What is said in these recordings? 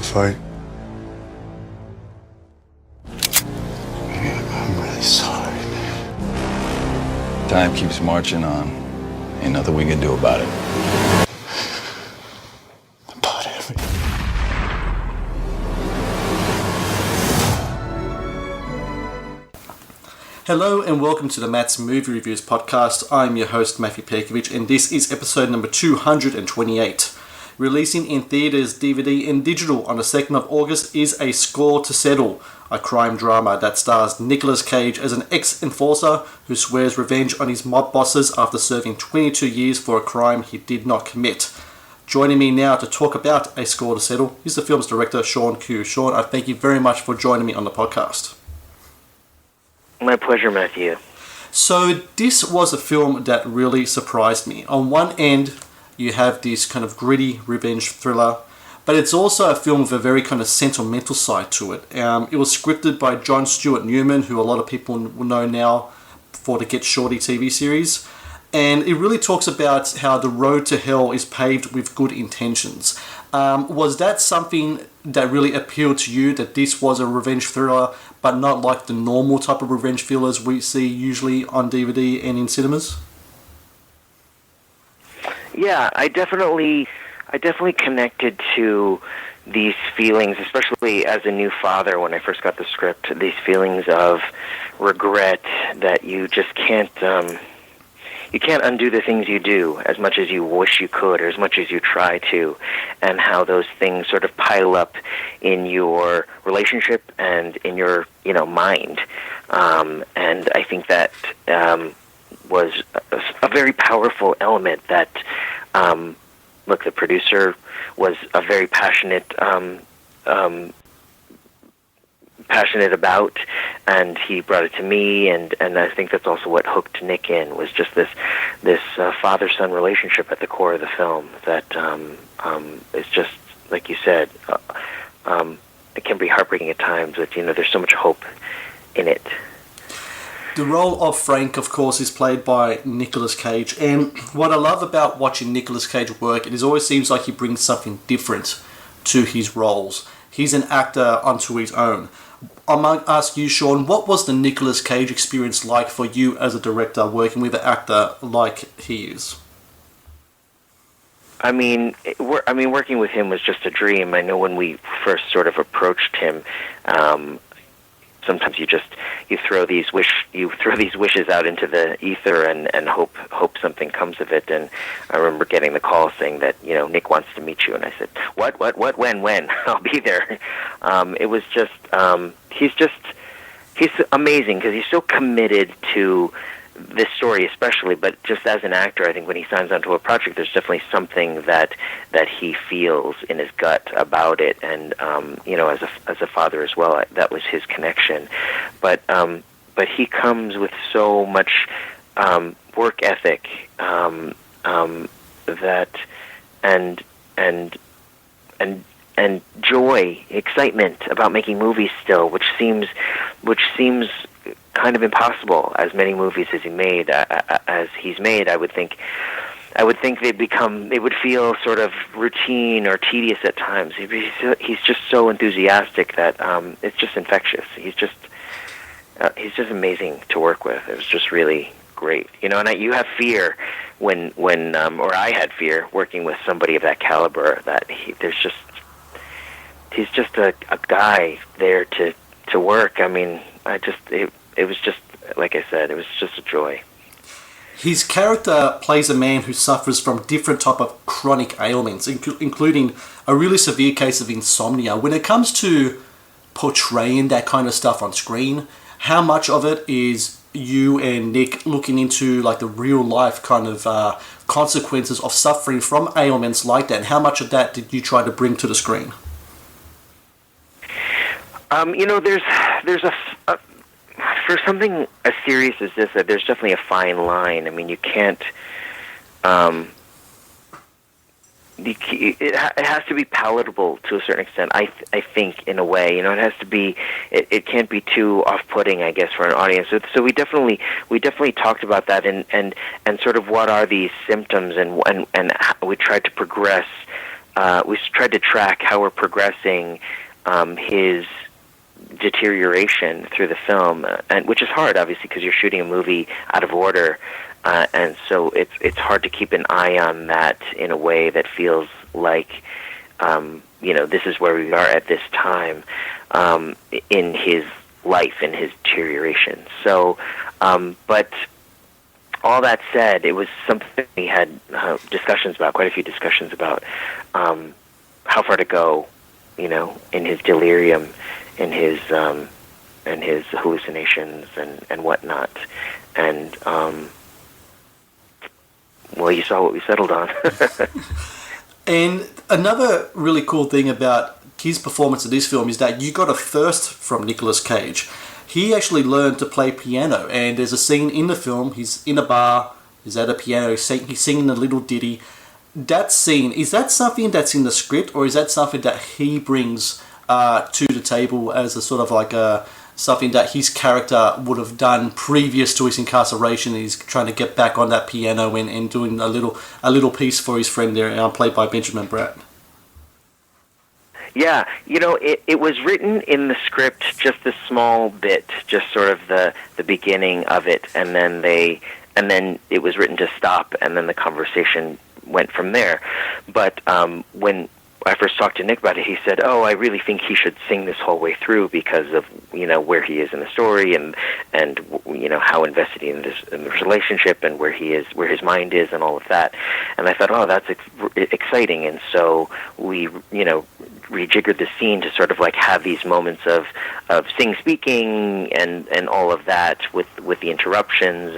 fight? I'm really sorry, man. Time keeps marching on. Ain't nothing we can do about it. About everything. Hello and welcome to the Matt's Movie Reviews podcast. I'm your host Matthew Pejkovic and this is episode number 228. Releasing in theatres, DVD and digital on the 2nd of August is A Score to Settle, a crime drama that stars Nicolas Cage as an ex-enforcer who swears revenge on his mob bosses after serving 22 years for a crime he did not commit. Joining me now to talk about A Score to Settle is the film's director, Shawn Ku. Shawn, I thank you very much for joining me on the podcast. My pleasure, Matthew. So this was a film that really surprised me. On one end, you have this kind of gritty revenge thriller, but it's also a film with a very kind of sentimental side to it. It was scripted by John Stewart Newman, who a lot of people will know now for the Get Shorty TV series. And it really talks about how the road to hell is paved with good intentions. Was that something that really appealed to you, that this was a revenge thriller, but not like the normal type of revenge thrillers we see usually on DVD and in cinemas? Yeah, I definitely connected to these feelings, especially as a new father when I first got the script, these feelings of regret that you just can't undo the things you do as much as you wish you could or as much as you try to, and how those things sort of pile up in your relationship and in your, mind. And I think that was a very powerful element that, the producer was a very passionate about, and he brought it to me, and I think that's also what hooked Nick in, was just this father-son relationship at the core of the film that is just, like you said, it can be heartbreaking at times, but there's so much hope in it. The role of Frank, of course, is played by Nicolas Cage, and what I love about watching Nicolas Cage work, it always seems like he brings something different to his roles. He's an actor unto his own. I might ask you, Shawn, what was the Nicolas Cage experience like for you as a director, working with an actor like he is? Working with him was just a dream. I know when we first sort of approached him, sometimes you throw these wishes out into the ether and hope something comes of it. And I remember getting the call saying that Nick wants to meet you, and I said, what, when? I'll be there. It was just he's amazing because he's so committed to this story, especially, but just as an actor, I think when he signs onto a project, there's definitely something that he feels in his gut about it, and as a father as well, that was his connection. But he comes with so much work ethic that and joy, excitement about making movies still, which seems kind of impossible. As many movies as he's made, I would think they would feel sort of routine or tedious at times. He's just so enthusiastic that it's just infectious. He's just amazing to work with. It was just really great, And you have fear when I had fear working with somebody of that caliber. That he's just a guy there to work. It was just, like I said, it was just a joy. His character plays a man who suffers from different type of chronic ailments, including a really severe case of insomnia. When it comes to portraying that kind of stuff on screen, how much of it is you and Nick looking into like the real life kind of consequences of suffering from ailments like that, and how much of that did you try to bring to the screen? There's a for something as serious as this, there's definitely a fine line. You can't. It has to be palatable to a certain extent. I think, in a way, it has to be. It can't be too off-putting, I guess, for an audience. So we definitely talked about that, and sort of what are these symptoms, and we tried to progress we tried to track how we're progressing his deterioration through the film, and which is hard, obviously, because you're shooting a movie out of order, and so it's hard to keep an eye on that in a way that feels like this is where we are at this time in his life, in his deterioration. So, but all that said, it was something we had discussions about, quite a few discussions about how far to go, in his delirium, in his hallucinations and whatnot. And well, you saw what we settled on. And another really cool thing about his performance in this film is that you got a first from Nicolas Cage. He actually learned to play piano, and there's a scene in the film, he's in a bar, he's at a piano, he's singing a little ditty. That scene, is that something that's in the script, or is that something that he brings to the table as a sort of like something that his character would have done previous to his incarceration? He's trying to get back on that piano and doing a little piece for his friend there, played by Benjamin Bratt. Yeah, it was written in the script, just a small bit, just sort of the beginning of it, and then it was written to stop, and then the conversation went from there. But when I first talked to Nick about it, he said, "Oh, I really think he should sing this whole way through because of where he is in the story and how invested he is in the relationship and where he is, where his mind is, and all of that." And I thought, "Oh, that's exciting." And so we rejiggered the scene to sort of like have these moments of speaking and all of that with the interruptions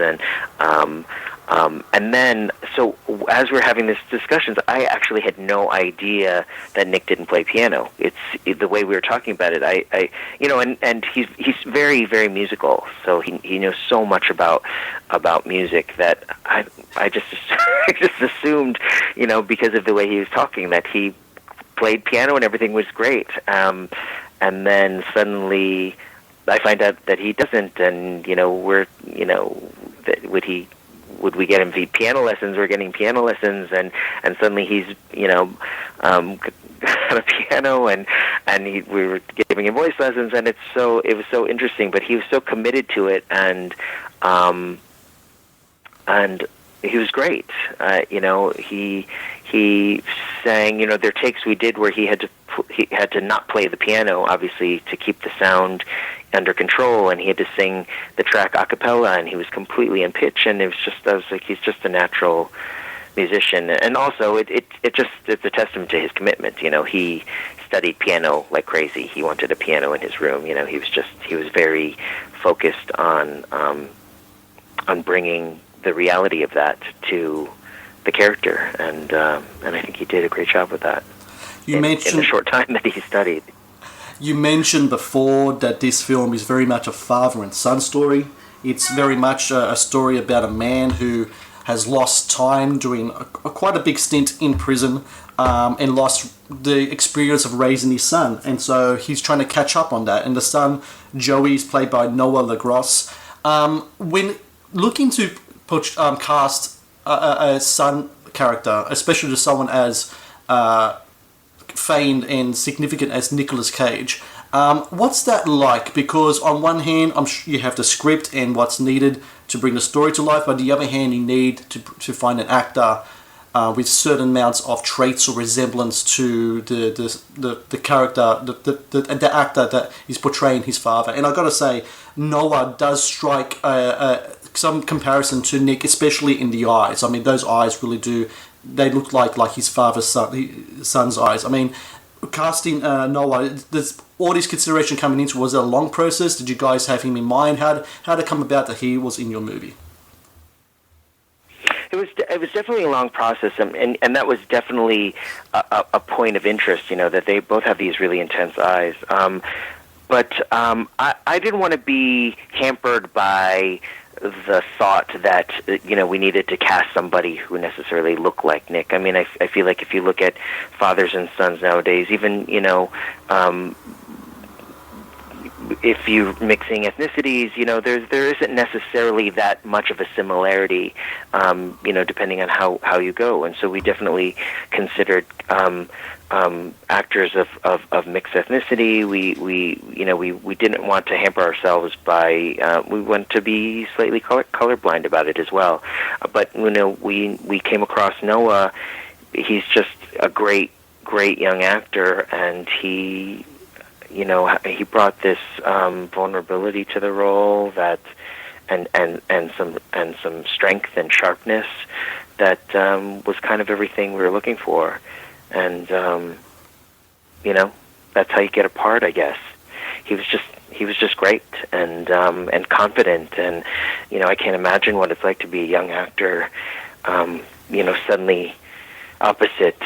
and then, so as we're having these discussions, I actually had no idea that Nick didn't play piano. It's the way we were talking about it. And he's very, very musical. So he knows so much about music that I just I just assumed, because of the way he was talking, that he played piano and everything was great. And then suddenly I find out that he doesn't, and would we get him piano lessons? We're getting piano lessons, and suddenly he's on a piano, and we were giving him voice lessons, and it was so interesting. But he was so committed to it, and he was great. He sang. There are takes we did where he had to not play the piano, obviously, to keep the sound under control, and he had to sing the track a cappella, and he was completely in pitch, and I was like, he's just a natural musician. And also it's a testament to his commitment. He studied piano like crazy. He wanted a piano in his room. He was very focused on bringing the reality of that to the character, and I think he did a great job with that in the short time that he studied. You mentioned before that this film is very much a father and son story. It's very much a story about a man who has lost time during quite a big stint in prison and lost the experience of raising his son. And so he's trying to catch up on that. And the son, Joey, is played by Noah LaGrosse. When looking to cast a son character, especially to someone as famed and significant as Nicolas Cage, what's that like? Because on one hand, I'm sure you have the script and what's needed to bring the story to life, but on the other hand, you need to find an actor with certain amounts of traits or resemblance to the character, the actor that is portraying his father. And I've got to say, Noah does strike some comparison to Nick, especially in the eyes. I mean, those eyes really do. They look like his father's son's eyes. I mean, casting Noah, there's all this consideration coming into. Was it a long process? Did you guys have him in mind? How did it come about that he was in your movie? It was definitely a long process, and that was definitely a point of interest. That they both have these really intense eyes. But I didn't want to be hampered by the thought that we needed to cast somebody who necessarily looked like Nick. I mean, I feel like if you look at fathers and sons nowadays, even if you're mixing ethnicities, there isn't necessarily that much of a similarity, depending on how you go. And so we definitely considered actors of mixed ethnicity. We didn't want to hamper ourselves by we want to be slightly colorblind about it as well. But we came across Noah. He's just a great young actor, and he brought this vulnerability to the role and some strength and sharpness that was kind of everything we were looking for. And that's how you get a part, I guess. He was just great and confident, and I can't imagine what it's like to be a young actor, suddenly opposite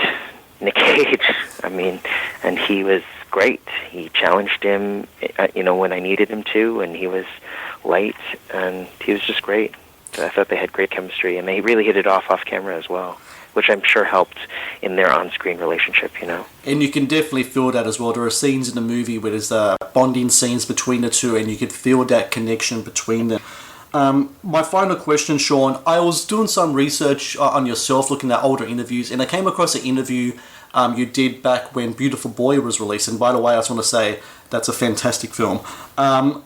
Nick Cage. I mean, and he was great. He challenged him, when I needed him to, and he was light, and he was just great. I thought they had great chemistry, and they really hit it off camera as well, which I'm sure helped in their on-screen relationship, And you can definitely feel that as well. There are scenes in the movie where there's bonding scenes between the two, and you can feel that connection between them. My final question, Shawn, I was doing some research on yourself, looking at older interviews, and I came across an interview you did back when Beautiful Boy was released. And by the way, I just want to say that's a fantastic film. Thank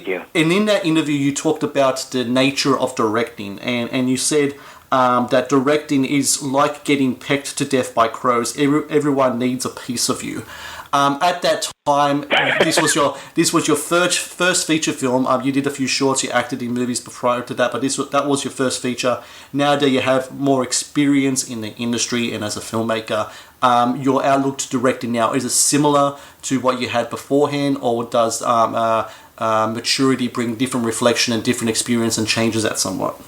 you. And in that interview, you talked about the nature of directing, and you said that directing is like getting pecked to death by crows. Everyone needs a piece of you. At that time, this was your first feature film. You did a few shorts. You acted in movies prior to that, but that was your first feature. Now that you have more experience in the industry and as a filmmaker, your outlook to directing now, is it similar to what you had beforehand, or does maturity bring different reflection and different experience and changes that somewhat?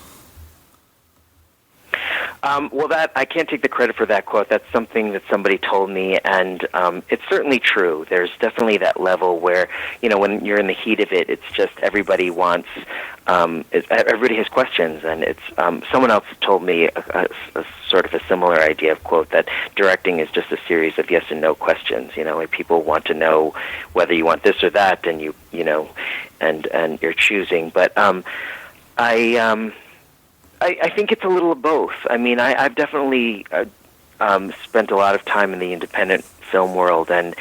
Well, that I can't take the credit for that quote. That's something that somebody told me, and it's certainly true. There's definitely that level where, when you're in the heat of it, it's just everybody wants, everybody has questions, and it's someone else told me a sort of a similar idea of quote, that directing is just a series of yes and no questions. Like people want to know whether you want this or that, and and you're choosing. But I think it's a little of both. I mean, I've definitely spent a lot of time in the independent film world, and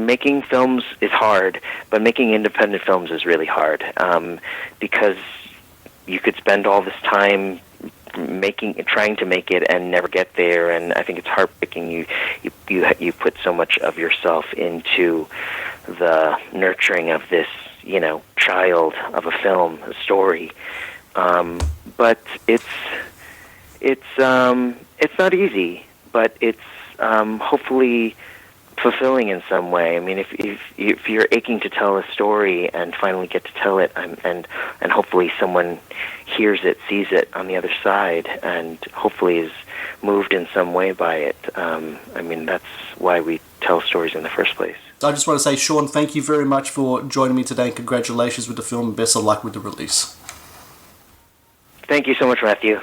making films is hard, but making independent films is really hard, because you could spend all this time trying to make it and never get there, and I think it's heartbreaking. You put so much of yourself into the nurturing of this, child of a film, a story. But it's not easy, but it's hopefully fulfilling in some way. I mean, if you're aching to tell a story and finally get to tell it, and hopefully someone hears it, sees it on the other side, and hopefully is moved in some way by it. I mean, that's why we tell stories in the first place. I just want to say, Shawn, thank you very much for joining me today, and congratulations with the film, and best of luck with the release. Thank you so much, Matthew.